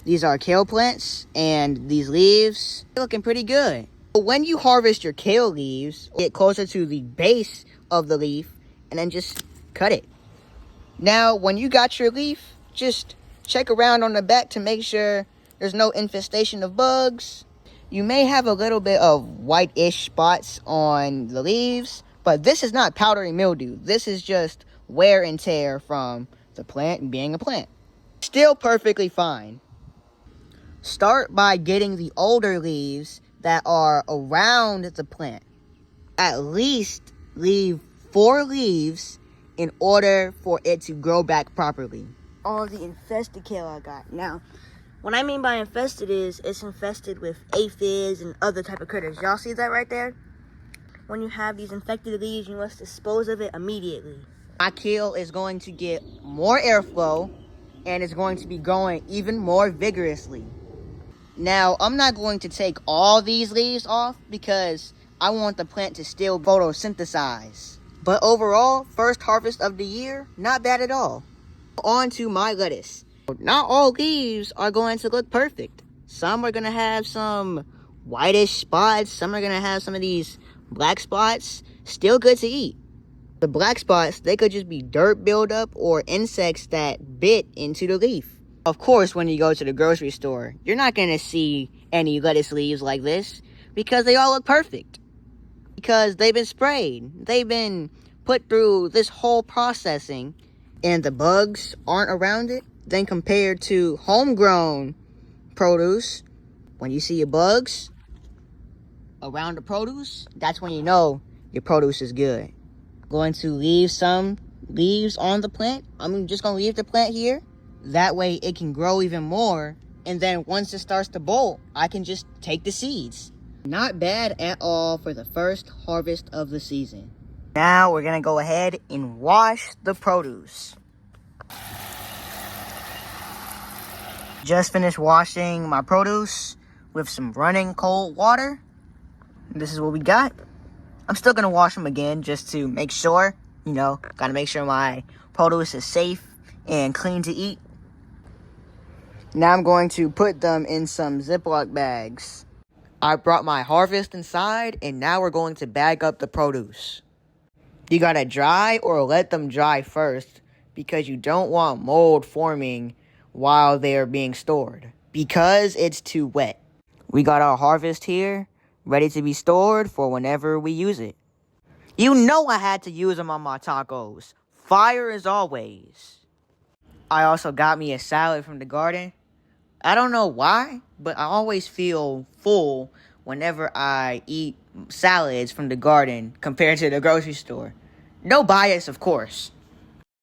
These are kale plants, and these leaves are looking pretty good. But when you harvest your kale leaves, get closer to the base of the leaf and then just cut it. Now, when you got your leaf, just check around on the back to make sure there's no infestation of bugs. You may have a little bit of whitish spots on the leaves, but this is not powdery mildew. This is just wear and tear from the plant being a plant. Still perfectly fine. Start by getting the older leaves that are around the plant. At least leave 4 leaves in order for it to grow back properly. All the infested kale I got. Now, what I mean by infested is it's infested with aphids and other type of critters. Y'all see that right there? When you have these infected leaves, you must dispose of it immediately. My kale is going to get more airflow and it's going to be growing even more vigorously. Now, I'm not going to take all these leaves off because I want the plant to still photosynthesize. But overall, first harvest of the year, not bad at all. On to my lettuce. Not all leaves are going to look perfect. Some are going to have some whitish spots. Some are going to have some of these black spots. Still good to eat. The black spots, they could just be dirt buildup or insects that bit into the leaf. Of course, when you go to the grocery store, you're not going to see any lettuce leaves like this because they all look perfect. Because they've been sprayed. They've been put through this whole processing and the bugs aren't around it. Then compared to homegrown produce, when you see your bugs around the produce, that's when you know your produce is good. Going to leave some leaves on the plant. I'm just going to leave the plant here. That way it can grow even more. And then once it starts to bolt, I can just take the seeds. Not bad at all for the first harvest of the season. Now we're going to go ahead and wash the produce. Just finished washing my produce with some running cold water. This is what we got. I'm still going to wash them again just to make sure, got to make sure my produce is safe and clean to eat. Now I'm going to put them in some Ziploc bags. I brought my harvest inside and now we're going to bag up the produce. You got to dry or let them dry first because you don't want mold forming while they are being stored because it's too wet. We got our harvest here, ready to be stored for whenever we use it. You know I had to use them on my tacos. Fire as always. I also got me a salad from the garden. I don't know why, but I always feel full whenever I eat salads from the garden compared to the grocery store. No bias, of course.